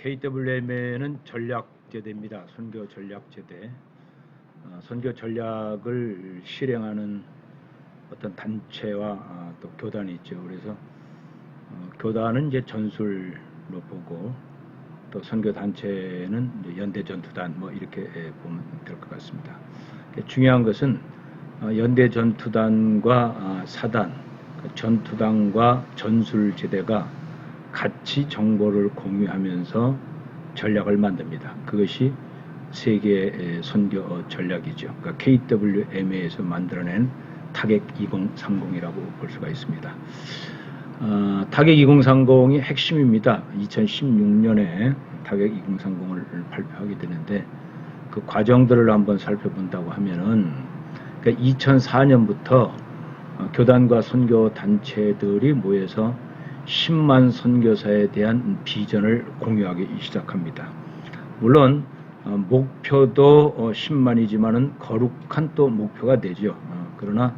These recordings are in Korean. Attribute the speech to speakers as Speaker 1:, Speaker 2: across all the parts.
Speaker 1: KWMA는 전략제대입니다. 선교 전략제대. 선교 전략을 실행하는 어떤 단체와 또 교단이 있죠. 그래서 교단은 이제 전술로 보고 또 선교 단체는 연대 전투단 뭐 이렇게 보면 될 것 같습니다. 중요한 것은 연대 전투단과 사단, 전투단과 전술제대가 같이 정보를 공유하면서 전략을 만듭니다. 그것이 세계 선교 전략이죠. 그러니까 KWMA에서 만들어낸 타겟 2030이라고 볼 수가 있습니다. 타겟 2030이 핵심입니다. 2016년에 타겟 2030을 발표하게 되는데 그 과정들을 한번 살펴본다고 하면은 그러니까 2004년부터 교단과 선교 단체들이 모여서 10만 선교사에 대한 비전을 공유하기 시작합니다. 물론 목표도 10만이지만은 거룩한 또 목표가 되죠. 그러나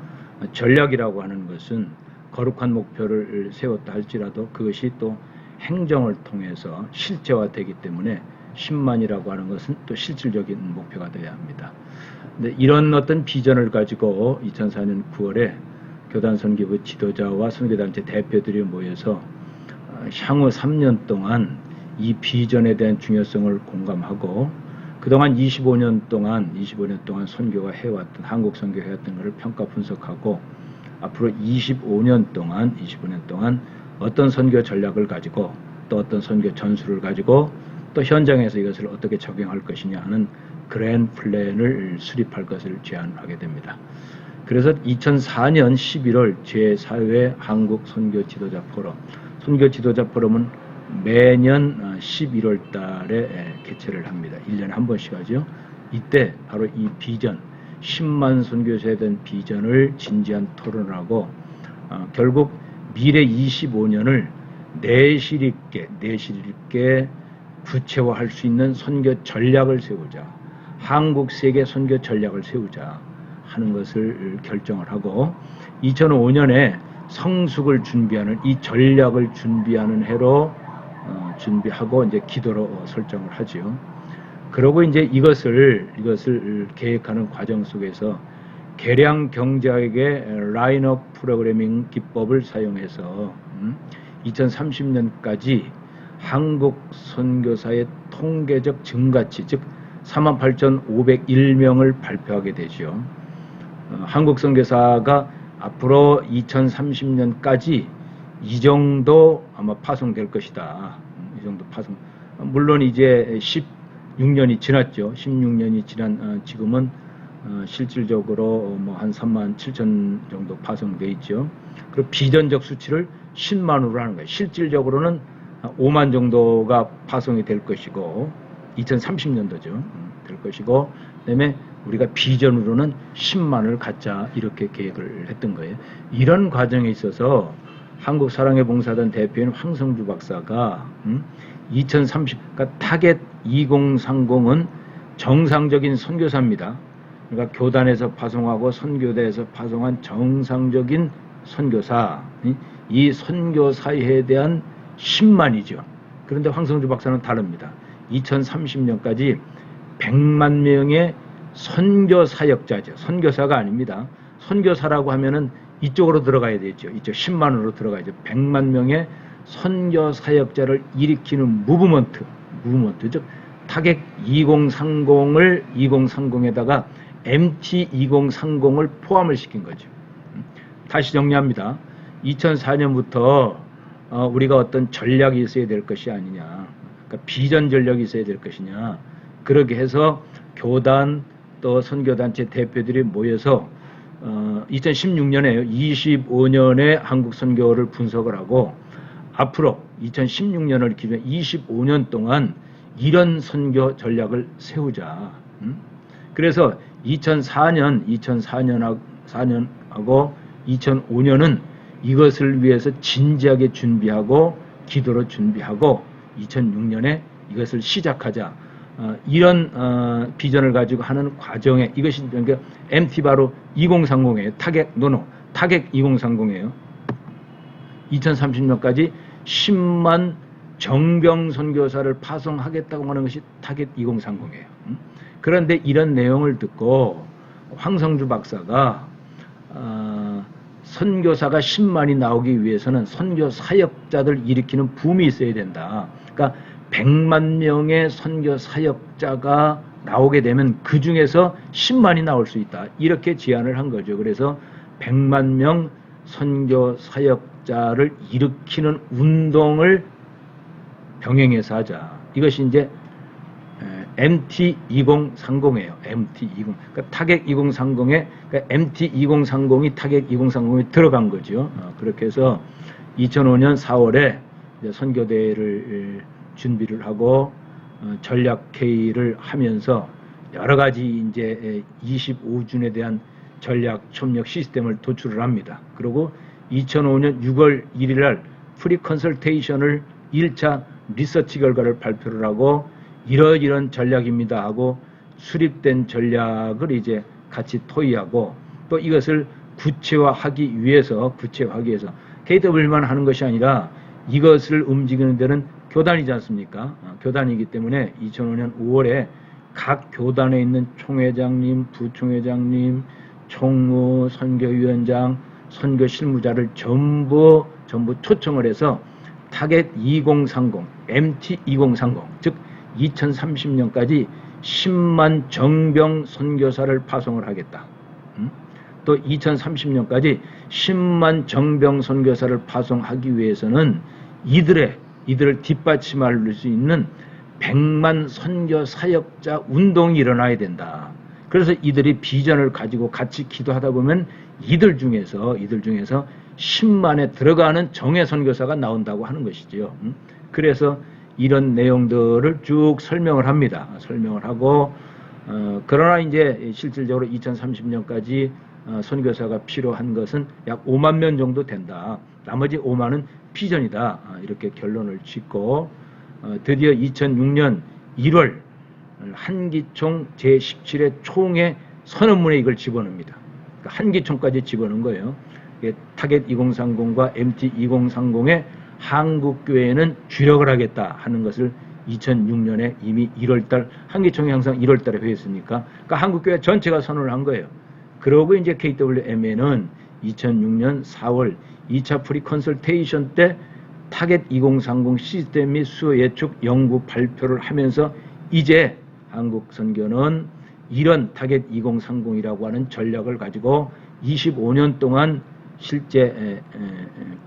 Speaker 1: 전략이라고 하는 것은 거룩한 목표를 세웠다 할지라도 그것이 또 행정을 통해서 실제화되기 때문에 10만이라고 하는 것은 또 실질적인 목표가 되어야 합니다. 근데 이런 어떤 비전을 가지고 2004년 9월에 교단 선교부 지도자와 선교단체 대표들이 모여서 향후 3년 동안 이 비전에 대한 중요성을 공감하고 그동안 25년 동안 선교가 해왔던 한국 선교 해왔던 것을 평가 분석하고 앞으로 25년 동안 어떤 선교 전략을 가지고 또 어떤 선교 전술을 가지고 또 현장에서 이것을 어떻게 적용할 것이냐 하는 그랜드 플랜을 수립할 것을 제안하게 됩니다. 그래서 2004년 11월 제4회 한국 선교 지도자 포럼, 선교 지도자 포럼은 매년 11월 달에 개최를 합니다. 1년에 한 번씩 하죠. 이때 바로 이 비전, 10만 선교사에 대한 비전을 진지한 토론을 하고 결국 미래 25년을 내실 있게 구체화할 수 있는 선교 전략을 세우자, 한국 세계 선교 전략을 세우자 하는 것을 결정을 하고 2005년에 성숙을 준비하는 이 전략을 준비하는 해로 준비하고 이제 기도로 설정을 하죠. 그러고 이제 이것을 계획하는 과정 속에서 개량 경제학의 라인업 프로그래밍 기법을 사용해서 2030년까지 한국 선교사의 통계적 증가치 즉 48,501명을 발표하게 되죠. 한국 선교사가 앞으로 2030년까지 이 정도 아마 파송될 것이다. 이 정도 파송. 물론 이제 16년이 지났죠. 16년이 지난 지금은 실질적으로 뭐 한 3만 7천 정도 파송돼 있죠. 그리고 비전적 수치를 10만으로 하는 거예요. 실질적으로는 5만 정도가 파송이 될 것이고 2030년도죠. 될 것이고 그다음에 우리가 비전으로는 10만을 갖자 이렇게 계획을 했던 거예요. 이런 과정에 있어서 한국 사랑의 봉사단 대표인 황성주 박사가 2030 그러니까 타겟 2030은 정상적인 선교사입니다. 그러니까 교단에서 파송하고 선교대에서 파송한 정상적인 선교사, 이 선교사에 대한 10만이죠. 그런데 황성주 박사는 다릅니다. 2030년까지 100만 명의 선교 사역자죠. 선교사가 아닙니다. 선교사라고 하면은 이쪽으로 들어가야 되죠. 이쪽 10만으로 들어가야죠. 100만 명의 선교 사역자를 일으키는 무브먼트, 즉 타겟 2030에다가 MT 2030을 포함을 시킨 거죠. 다시 정리합니다. 2004년부터 우리가 어떤 전략이 있어야 될 것이 아니냐, 그러니까 비전 전략이 있어야 될 것이냐, 그렇게 해서 교단 또 선교단체 대표들이 모여서 2016년에 25년의 한국 선교를 분석을 하고 앞으로 2016년을 기준으로 25년 동안 이런 선교 전략을 세우자. 그래서 2004년하고 2005년은 이것을 위해서 진지하게 준비하고 기도로 준비하고 2006년에 이것을 시작하자. 이런 비전을 가지고 하는 과정에 이것이 그러니까 MT 바로 2030이에요. 타겟 2030이에요. 2030년까지 10만 정병 선교사를 파송하겠다고 하는 것이 타겟 2030이에요. 그런데 이런 내용을 듣고 황성주 박사가 선교사가 10만이 나오기 위해서는 선교 사역자들 일으키는 붐이 있어야 된다. 그러니까 100만 명의 선교 사역자가 나오게 되면 그 중에서 10만이 나올 수 있다. 이렇게 제안을 한 거죠. 그래서 100만 명 선교 사역자를 일으키는 운동을 병행해서 하자. 이것이 이제 MT2030이에요. MT20. 그러니까 타겟 2030에 그러니까 MT2030이 타겟 2030에 들어간 거죠. 그렇게 해서 2005년 4월에 이제 선교대회를 준비를 하고 전략회의를 하면서 여러 가지 이제 25준에 대한 전략 협력 시스템을 도출을 합니다. 그리고 2005년 6월 1일 날 프리 컨설테이션을 1차 리서치 결과를 발표를 하고 이런 전략입니다 하고 수립된 전략을 이제 같이 토의하고 또 이것을 구체화하기 위해서 KW만 하는 것이 아니라 이것을 움직이는 데는 교단이지 않습니까? 교단이기 때문에 2005년 5월에 각 교단에 있는 총회장님, 부총회장님, 총무, 선교위원장, 선교실무자를 전부 초청을 해서 타겟 2030, MT2030, 즉 2030년까지 10만 정병 선교사를 파송을 하겠다. 또 2030년까지 10만 정병 선교사를 파송하기 위해서는 이들을 뒷받침할 수 있는 100만 선교 사역자 운동이 일어나야 된다. 그래서 이들이 비전을 가지고 같이 기도하다 보면 이들 중에서 10만에 들어가는 정예 선교사가 나온다고 하는 것이지요. 그래서 이런 내용들을 쭉 설명을 합니다. 설명을 하고 그러나 이제 실질적으로 2030년까지 선교사가 필요한 것은 약 5만 명 정도 된다. 나머지 5만은 비전이다. 이렇게 결론을 짓고 드디어 2006년 1월 한기총 제17회 총회 선언문에 이걸 집어넣습니다. 그러니까 한기총까지 집어넣은 거예요. 타겟 2030과 MT 2030의 한국교회는 주력을 하겠다 하는 것을 2006년에 이미 1월달, 한기총이 항상 1월달에 회의했으니까, 그러니까 한국교회 전체가 선언을 한 거예요. 그러고 이제 KWMA는 2006년 4월 2차 프리 컨설테이션 때 타겟 2030 시스템 및 수요 예측 연구 발표를 하면서 이제 한국 선교는 이런 타겟 2030이라고 하는 전략을 가지고 25년 동안 실제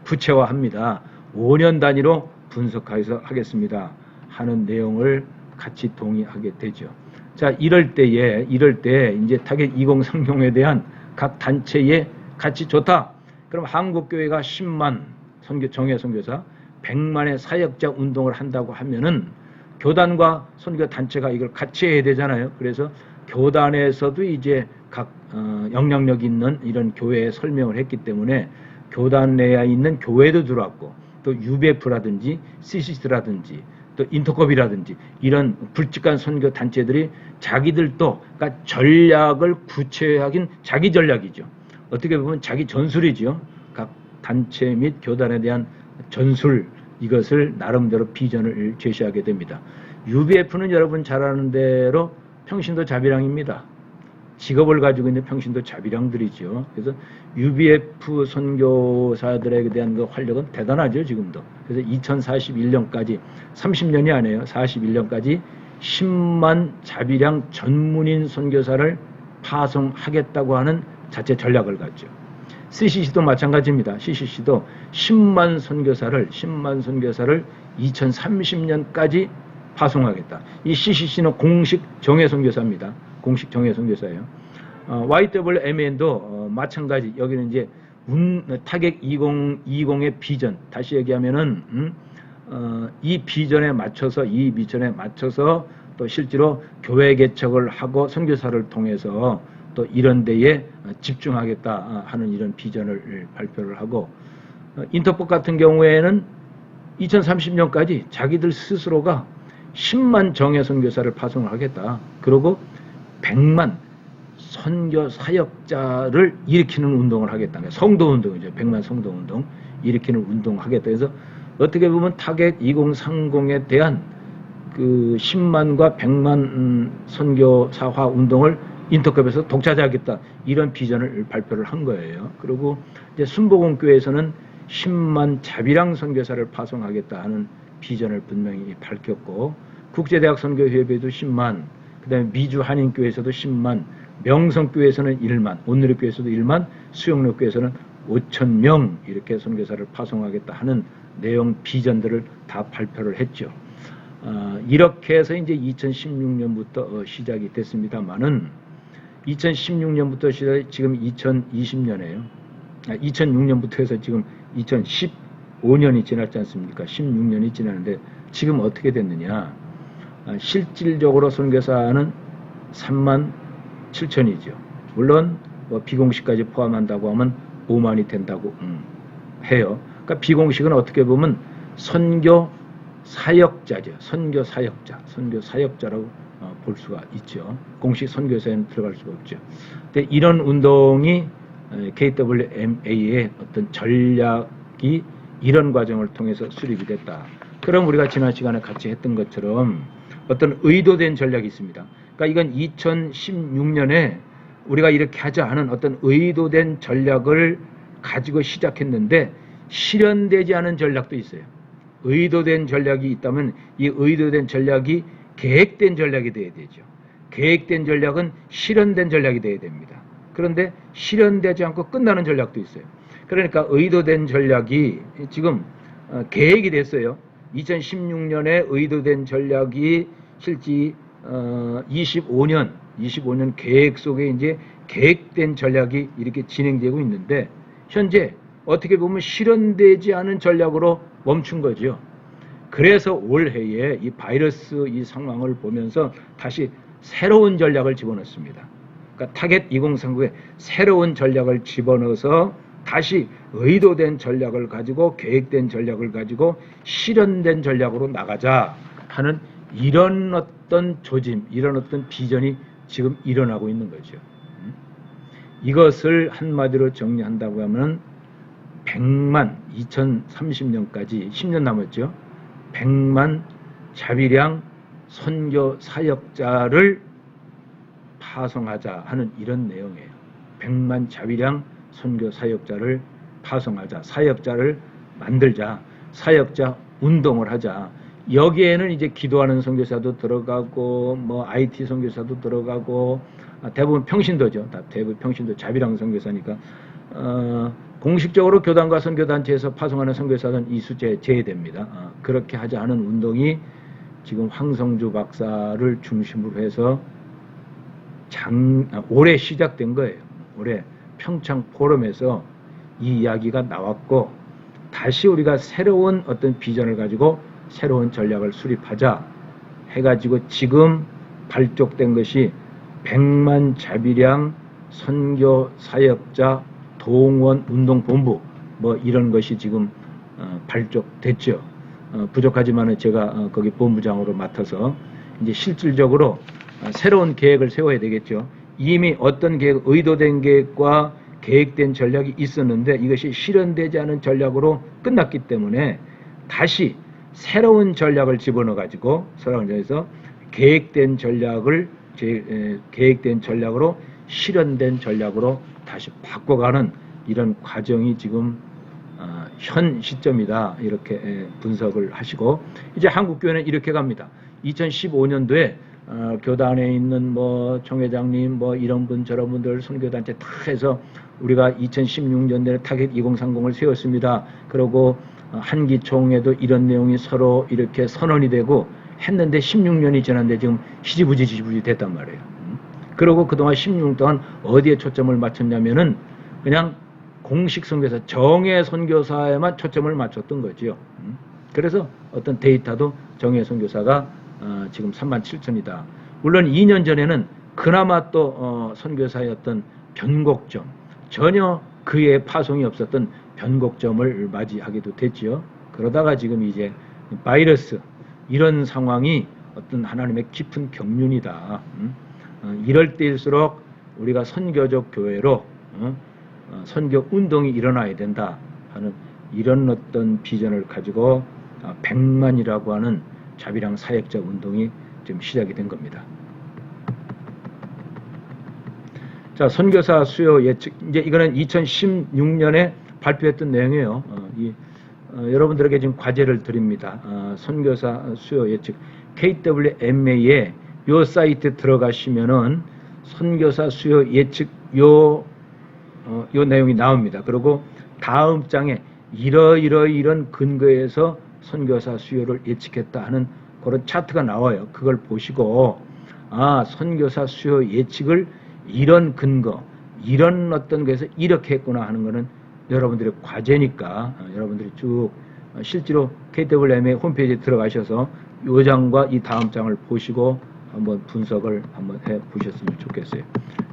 Speaker 1: 구체화합니다. 5년 단위로 분석해서 하겠습니다 하는 내용을 같이 동의하게 되죠. 자, 이럴 때 이제 타겟 2030에 대한 각 단체의 가치 좋다. 그럼 한국교회가 10만 정예 선교사, 100만의 사역자 운동을 한다고 하면은 교단과 선교 단체가 이걸 같이 해야 되잖아요. 그래서 교단에서도 이제 각 영향력 있는 이런 교회에 설명을 했기 때문에 교단 내에 있는 교회도 들어왔고 또 UBF라든지 CCC라든지 또 인터컵이라든지 이런 굵직한 선교 단체들이 자기들도 그러니까 전략을 구체화하긴 자기 전략이죠. 어떻게 보면 자기 전술이죠. 각 단체 및 교단에 대한 전술, 이것을 나름대로 비전을 제시하게 됩니다. UBF는 여러분 잘 아는 대로 평신도 자비랑입니다. 직업을 가지고 있는 평신도 자비랑들이죠. 그래서 UBF 선교사들에 대한 그 활력은 대단하죠, 지금도. 그래서 2041년까지 30년이 아니에요. 41년까지 10만 자비랑 전문인 선교사를 파송하겠다고 하는 자체 전략을 갖죠. CCC도 마찬가지입니다. CCC도 10만 선교사를 2030년까지 파송하겠다. 이 CCC는 공식 정예 선교사입니다. 공식 정예 선교사예요. YWMN도 마찬가지. 여기는 이제 타겟 2020의 비전. 다시 얘기하면은 이 비전에 맞춰서 또 실제로 교회 개척을 하고 선교사를 통해서 또 이런 데에 집중하겠다 하는 이런 비전을 발표를 하고, 인터법 같은 경우에는 2030년까지 자기들 스스로가 10만 정예 선교사를 파송을 하겠다. 그리고 100만 선교 사역자를 일으키는 운동을 하겠다. 성도 운동이죠. 100만 성도 운동 일으키는 운동을 하겠다. 그래서 어떻게 보면 타겟 2030에 대한 그 10만과 100만 선교사화 운동을 인터컵에서 독차지하겠다, 이런 비전을 발표를 한 거예요. 그리고 이제 순복음교회에서는 10만 자비랑 선교사를 파송하겠다 하는 비전을 분명히 밝혔고, 국제대학 선교협의회도 10만, 그 다음에 미주 한인교회에서도 10만, 명성교회에서는 1만, 온누리교회에서도 1만, 수영로교회에서는 5,000명 이렇게 선교사를 파송하겠다 하는 내용 비전들을 다 발표를 했죠. 이렇게 해서 이제 2016년부터 시작이 됐습니다만은, 2016년부터 시작해 지금 2020년에요. 2006년부터 해서 지금 2015년이 지났지 않습니까? 16년이 지났는데 지금 어떻게 됐느냐? 실질적으로 선교사는 3만 7천이죠. 물론 뭐 비공식까지 포함한다고 하면 5만이 된다고 해요. 그러니까 비공식은 어떻게 보면 선교 사역자죠. 선교 사역자, 선교 사역자라고 볼 수가 있죠. 공식 선교사에는 들어갈 수가 없죠. 근데 이런 운동이 KWMA의 어떤 전략이 이런 과정을 통해서 수립이 됐다. 그럼 우리가 지난 시간에 같이 했던 것처럼 어떤 의도된 전략이 있습니다. 그러니까 이건 2016년에 우리가 이렇게 하자 하는 어떤 의도된 전략을 가지고 시작했는데 실현되지 않은 전략도 있어요. 의도된 전략이 있다면 이 의도된 전략이 계획된 전략이 돼야 되죠. 계획된 전략은 실현된 전략이 돼야 됩니다. 그런데 실현되지 않고 끝나는 전략도 있어요. 그러니까 의도된 전략이 지금 계획이 됐어요. 2016년에 의도된 전략이 실제 25년 계획 속에 이제 계획된 전략이 이렇게 진행되고 있는데, 현재 어떻게 보면 실현되지 않은 전략으로 멈춘 거죠. 그래서 올해에 이 바이러스 이 상황을 보면서 다시 새로운 전략을 집어넣습니다. 그러니까 타겟 2039에 새로운 전략을 집어넣어서 다시 의도된 전략을 가지고 계획된 전략을 가지고 실현된 전략으로 나가자 하는 이런 어떤 조짐, 이런 어떤 비전이 지금 일어나고 있는 거죠. 이것을 한마디로 정리한다고 하면 100만, 2030년까지 10년 남았죠. 100만 자비량 선교 사역자를 파송하자 하는 이런 내용이에요. 100만 자비량 선교 사역자를 파송하자, 사역자를 만들자, 사역자 운동을 하자. 여기에는 이제 기도하는 선교사도 들어가고 뭐 IT 선교사도 들어가고 대부분 평신도죠. 대부분 평신도 자비랑 선교사니까 공식적으로 교단과 선교단체에서 파송하는 선교사는 이 숫자에 제외됩니다. 그렇게 하자 하는 운동이 지금 황성주 박사를 중심으로 해서 올해 시작된 거예요. 올해 평창 포럼에서 이 이야기가 나왔고, 다시 우리가 새로운 어떤 비전을 가지고 새로운 전략을 수립하자 해가지고 지금 발족된 것이 100만 자비량 선교 사역자 동원 운동본부 뭐 이런 것이 지금 발족됐죠. 부족하지만 제가 거기 본부장으로 맡아서 이제 실질적으로 새로운 계획을 세워야 되겠죠. 이미 어떤 계획, 의도된 계획과 계획된 전략이 있었는데 이것이 실현되지 않은 전략으로 끝났기 때문에 다시 새로운 전략을 집어넣어 가지고 서랑에서 계획된 전략을 계획된 전략으로 실현된 전략으로 다시 바꿔가는 이런 과정이 지금 현 시점이다, 이렇게 분석을 하시고, 이제 한국교회는 이렇게 갑니다. 2015년도에 교단에 있는 뭐 총회장님 뭐 이런 분 저런 분들 선교단체 다 해서 우리가 2016년도에 타겟 2030을 세웠습니다. 그리고 한기총회도 이런 내용이 서로 이렇게 선언이 되고 했는데 16년이 지났는데 지금 희지부지 됐단 말이에요. 그리고 그동안 16년 동안 어디에 초점을 맞췄냐면은 그냥 공식 선교사, 정예 선교사에만 초점을 맞췄던 거죠. 그래서 어떤 데이터도 정예 선교사가 지금 37,000이다. 물론 2년 전에는 그나마 또 선교사의 어떤 변곡점, 전혀 그의 파송이 없었던 변곡점을 맞이하기도 됐죠. 그러다가 지금 이제 바이러스 이런 상황이 어떤 하나님의 깊은 경륜이다. 이럴 때일수록 우리가 선교적 교회로 선교 운동이 일어나야 된다 하는 이런 어떤 비전을 가지고 100만이라고 하는 자비랑 사역자 운동이 좀 시작이 된 겁니다. 자, 선교사 수요 예측. 이제 이거는 2016년에 발표했던 내용이에요. 여러분들에게 지금 과제를 드립니다. 선교사 수요 예측. KWMA에 요 사이트 들어가시면은 선교사 수요 예측 요 내용이 나옵니다. 그리고 다음 장에 이런 근거에서 선교사 수요를 예측했다 하는 그런 차트가 나와요. 그걸 보시고 선교사 수요 예측을 이런 근거, 이런 어떤 것에서 이렇게 했구나 하는 거는 여러분들의 과제니까 여러분들이 쭉 실제로 KWM의 홈페이지에 들어가셔서 이 장과 이 다음 장을 보시고 한번 분석을 한번 해 보셨으면 좋겠어요.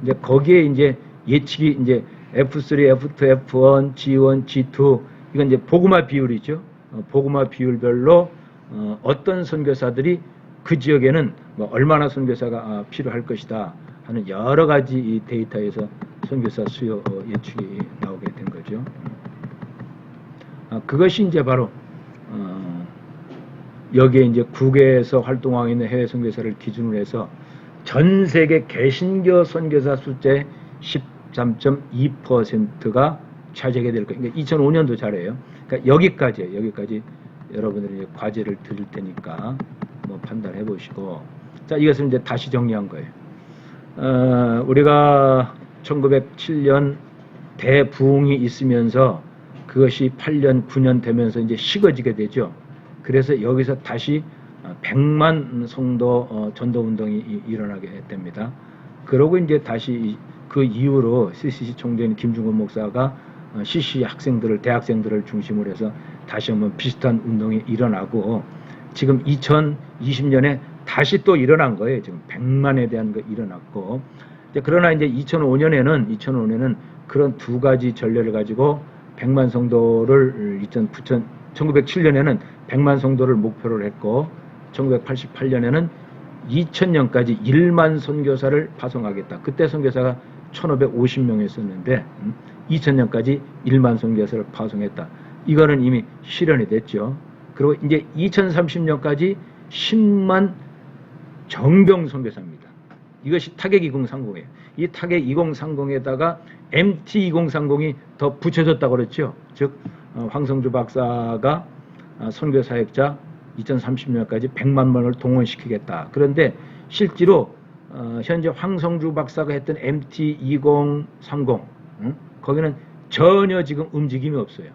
Speaker 1: 이제 거기에 이제 예측이 이제 F3, F2, F1, G1, G2 이건 이제 복음화 비율이죠. 복음화 비율별로 어떤 선교사들이 그 지역에는 뭐 얼마나 선교사가 필요할 것이다 하는 여러 가지 이 데이터에서 선교사 수요 예측이 나오게 된 거죠. 그것이 이제 바로 여기에 이제 국외에서 활동하고 있는 해외 선교사를 기준으로 해서 전 세계 개신교 선교사 숫자의 13.2%가 차지하게 될 거예요. 그러니까 2005년도 잘해요. 그러니까 여기까지예요. 여기까지 여러분들이 이제 과제를 드릴 테니까 뭐 판단해 보시고, 자, 이것을 이제 다시 정리한 거예요. 우리가 1907년 대부흥이 있으면서 그것이 8년, 9년 되면서 이제 식어지게 되죠. 그래서 여기서 다시 100만 성도 전도 운동이 일어나게 됩니다. 그러고 이제 다시 그 이후로 CCC 총재인 김중건 목사가 CCC 학생들을, 대학생들을 중심으로 해서 다시 한번 비슷한 운동이 일어나고, 지금 2020년에 다시 또 일어난 거예요. 지금 100만에 대한 거 일어났고, 그러나 이제 2005년에는 그런 두 가지 전례를 가지고 100만 성도를 1907년에는 100만 성도를 목표로 했고, 1988년에는 2000년까지 1만 선교사를 파송하겠다. 그때 선교사가 1550명이었었는데 2000년까지 1만 선교사를 파송했다. 이거는 이미 실현이 됐죠. 그리고 이제 2030년까지 10만 정병 선교사입니다. 이것이 타겟 2030이에요. 이 타겟 2030에다가 MT 2030이 더 붙여졌다고 그랬죠. 즉 황성주 박사가 선교사역자 2030년까지 100만 명을 동원시키겠다. 그런데 실제로 현재 황성주 박사가 했던 MT 2030 거기는 전혀 지금 움직임이 없어요.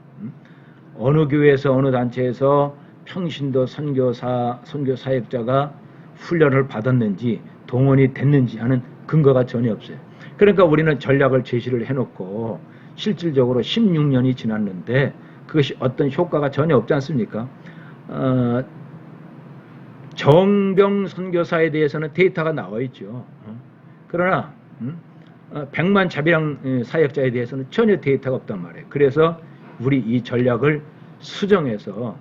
Speaker 1: 어느 교회에서 어느 단체에서 평신도 선교사역자가 훈련을 받았는지 동원이 됐는지 하는 근거가 전혀 없어요. 그러니까 우리는 전략을 제시를 해놓고 실질적으로 16년이 지났는데 그것이 어떤 효과가 전혀 없지 않습니까? 정병 선교사에 대해서는 데이터가 나와 있죠. 그러나 100만 자비랑 사역자에 대해서는 전혀 데이터가 없단 말이에요. 그래서 우리 이 전략을 수정해서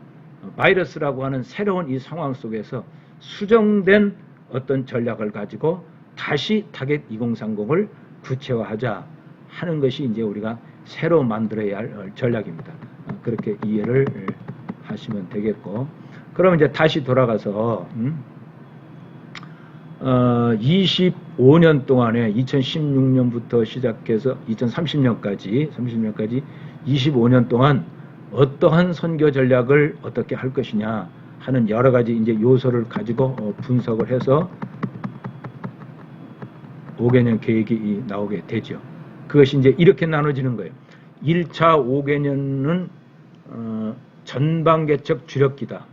Speaker 1: 바이러스라고 하는 새로운 이 상황 속에서 수정된 어떤 전략을 가지고 다시 타겟 2030을 구체화하자 하는 것이 이제 우리가 새로 만들어야 할 전략입니다. 그렇게 이해를 하시면 되겠고, 그럼 이제 다시 돌아가서 25년 동안에 2016년부터 시작해서 2030년까지 25년 동안 어떠한 선교 전략을 어떻게 할 것이냐 하는 여러 가지 이제 요소를 가지고 분석을 해서 5개년 계획이 나오게 되죠. 그것이 이제 이렇게 나눠지는 거예요. 1차 5개년은 전방개척 주력기다.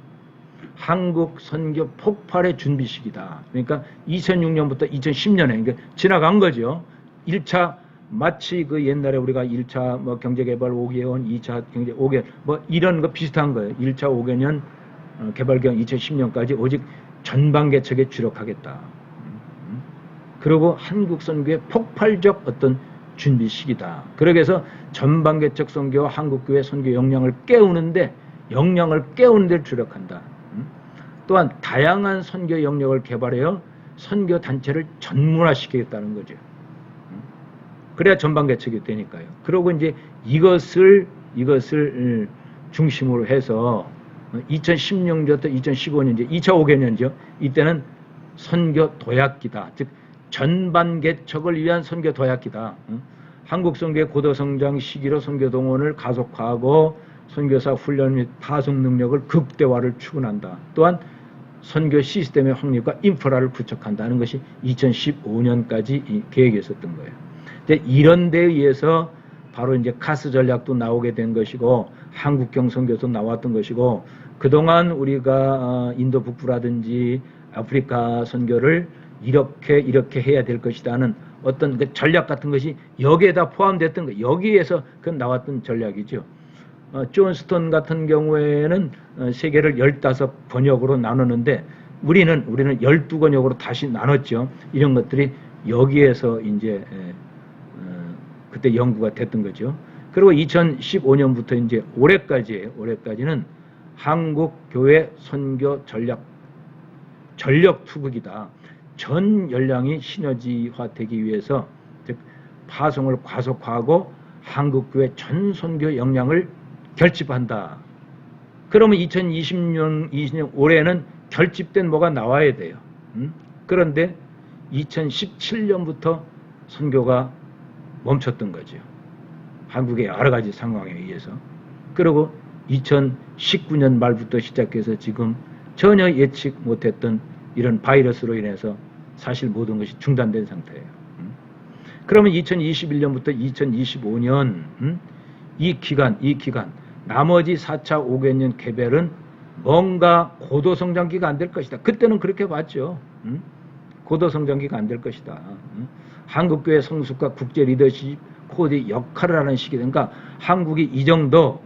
Speaker 1: 한국 선교 폭발의 준비 시기다. 그러니까 2006년부터 2010년에 그러니까 지나간 거죠. 1차 마치 그 옛날에 우리가 1차 뭐 경제개발 5개년, 2차 경제 5개년 뭐 이런 거 비슷한 거예요. 1차 5개년 개발경 2010년까지 오직 전방개척에 주력하겠다. 그리고 한국 선교의 폭발적 어떤 준비 시기다. 그러기 위해서 전방개척 선교와 한국교회 선교 역량을 깨우는데 주력한다. 또한 다양한 선교 영역을 개발하여 선교 단체를 전문화시키겠다는 거죠. 그래야 전방개척이 되니까요. 그리고 이제 이것을 중심으로 해서 2016년부터 2015년, 이제 2차 5개년이죠. 이때는 선교 도약기다. 즉, 전반 개척을 위한 선교 도약기다. 한국 선교의 고도 성장 시기로 선교 동원을 가속화하고 선교사 훈련 및 파송 능력을 극대화를 추구한다. 또한 선교 시스템의 확립과 인프라를 구축한다는 것이 2015년까지 계획이 있었던 거예요. 이런 데에 의해서 바로 이제 카스 전략도 나오게 된 것이고, 한국경 선교도 나왔던 것이고, 그동안 우리가 인도 북부라든지 아프리카 선교를 이렇게 해야 될 것이다는 어떤 그 전략 같은 것이 여기에다 포함됐던 거, 여기에서 그 나왔던 전략이죠. 존 스톤 같은 경우에는 세계를 15번역으로 나누는데 우리는 12번역으로 다시 나눴죠. 이런 것들이 여기에서 이제 그때 연구가 됐던 거죠. 그리고 2015년부터 이제 올해까지는 한국 교회 선교 전력 투극이다. 전 연령이 시너지화되기 위해서, 즉 파송을 과속화하고 한국 교회 전 선교 역량을 결집한다. 그러면 2020년 올해는 결집된 뭐가 나와야 돼요. 그런데 2017년부터 선교가 멈췄던 거죠. 한국의 여러 가지 상황에 의해서. 그리고 2019년 말부터 시작해서 지금 전혀 예측 못했던 이런 바이러스로 인해서 사실 모든 것이 중단된 상태예요. 그러면 2021년부터 2025년 이 기간 나머지 4차 5개년 개별은 뭔가 고도성장기가 안 될 것이다. 그때는 그렇게 봤죠. 고도성장기가 안 될 것이다. 한국교회 성숙과 국제 리더십 코드 역할을 하는 시기. 그러니까 한국이 이 정도,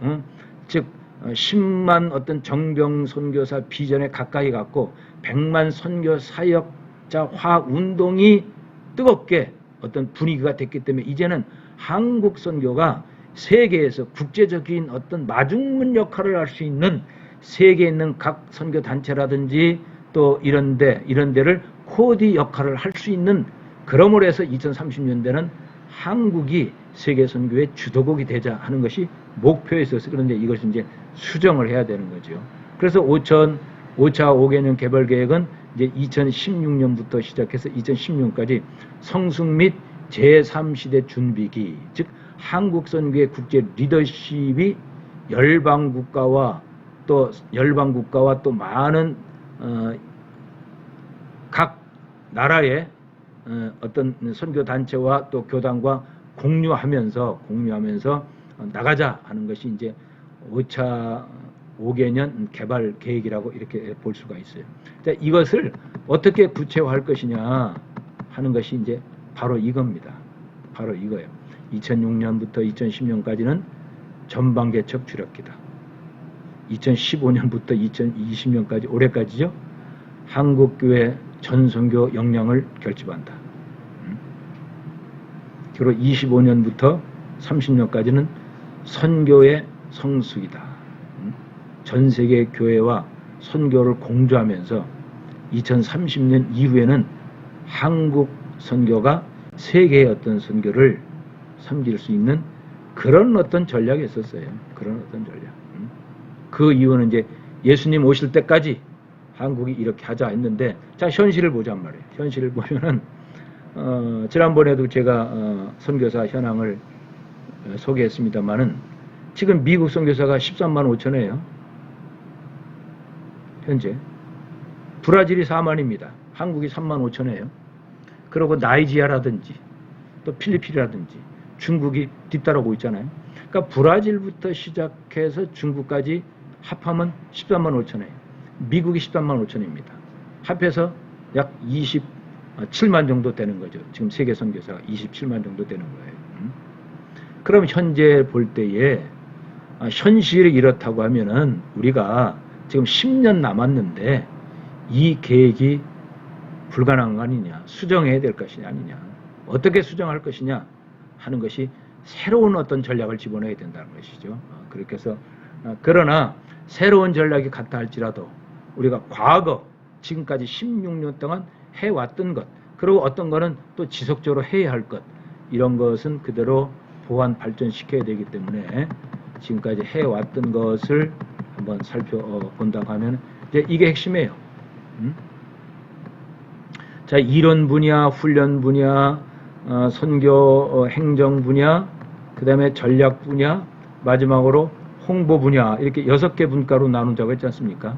Speaker 1: 즉 10만 어떤 정병 선교사 비전에 가까이 갔고 100만 선교 사역자 화 운동이 뜨겁게 어떤 분위기가 됐기 때문에 이제는 한국 선교가 세계에서 국제적인 어떤 마중문 역할을 할 수 있는 세계에 있는 각 선교 단체라든지 또 이런 데를 코디 역할을 할 수 있는, 그러므로 해서 2030년대는 한국이 세계 선교의 주도국이 되자 하는 것이 목표에 있어서, 그런데 이것을 이제 수정을 해야 되는 거죠. 그래서 5차 5개년 개발 계획은 이제 2016년부터 시작해서 2016년까지 성숙 및 제3시대 준비기, 즉 한국 선교의 국제 리더십이 열방국가와 또 많은 각 나라의 어떤 선교 단체와 또 교단과 공유하면서 나가자 하는 것이 이제 5차 5개년 개발 계획이라고 이렇게 볼 수가 있어요. 자, 이것을 어떻게 구체화할 것이냐 하는 것이 이제 바로 이겁니다. 바로 이거예요. 2006년부터 2010년까지는 전방 개척 주력기다. 2015년부터 2020년까지 올해까지죠. 한국교회 전선교 역량을 결집한다. 그리고 25년부터 30년까지는 선교의 성숙이다. 전 세계 교회와 선교를 공조하면서 2030년 이후에는 한국 선교가 세계의 어떤 선교를 섬길 수 있는 그런 어떤 전략이 있었어요. 그런 어떤 전략. 그 이유는 이제 예수님 오실 때까지 한국이 이렇게 하자 했는데, 자, 현실을 보잔 말이에요. 현실을 보면은 지난번에도 제가 선교사 현황을 소개했습니다만은 지금 미국 선교사가 13만 5천이에요. 현재. 브라질이 4만입니다. 한국이 3만 5천이에요. 그리고 나이지리아라든지 또 필리핀이라든지 중국이 뒤따라오고 있잖아요. 그러니까 브라질부터 시작해서 중국까지 합하면 13만 5천이에요. 미국이 13만 5천입니다. 합해서 약 27만 정도 되는 거죠. 지금 세계 선교사가 27만 정도 되는 거예요. 그럼 현재 볼 때에 현실이 이렇다고 하면은 우리가 지금 10년 남았는데 이 계획이 불가능한 거 아니냐, 수정해야 될 것이냐 아니냐, 어떻게 수정할 것이냐 하는 것이 새로운 어떤 전략을 집어넣어야 된다는 것이죠. 그렇게 해서 그러나 새로운 전략이 같다 할지라도 우리가 과거 지금까지 16년 동안 해왔던 것, 그리고 어떤 거는 또 지속적으로 해야 할 것, 이런 것은 그대로 보완 발전시켜야 되기 때문에 지금까지 해왔던 것을 한번 살펴본다고 하면 이제 이게 핵심이에요. 자, 이론 분야, 훈련 분야, 선교 행정 분야, 그 다음에 전략 분야, 마지막으로 홍보 분야, 이렇게 6개 분과로 나눈다고 했지 않습니까?